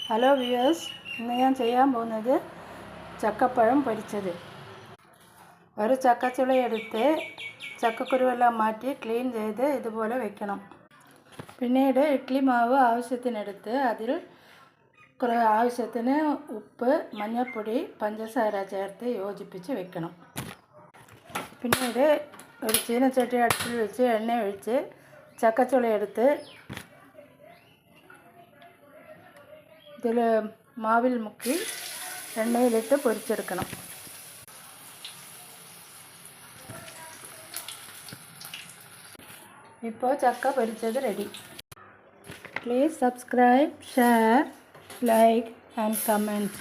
Hello viewers, ഇന്ന് ഞാൻ ചെയ്യാൻ പോകുന്നത് ചക്കപ്പഴം പൊരിച്ചത്. ഒരു ചക്കച്ചുളയെടുത്ത് ചക്കക്കുരുവെല്ലാം മാറ്റി ക്ലീൻ ചെയ്ത് ഇതുപോലെ വെക്കണം. പിന്നീട് ഇഡ്ഡലി മാവ് ആവശ്യത്തിനെടുത്ത് അതിൽ ആവശ്യത്തിന് ഉപ്പ്, മഞ്ഞൾപ്പൊടി, പഞ്ചസാര ചേർത്ത് യോജിപ്പിച്ച് വെക്കണം. പിന്നീട് ഒരു ചീനച്ചട്ടി അടുപ്പിൽ വെച്ച് എണ്ണ ഒഴിച്ച് ചക്കച്ചുളയെടുത്ത് ഇതിൽ മാവിൽ മുക്കി എണ്ണയിലിട്ട് പൊരിച്ചെടുക്കണം. ഇപ്പോൾ ചക്ക പൊരിച്ചത് ready. Please subscribe, share, like and comment.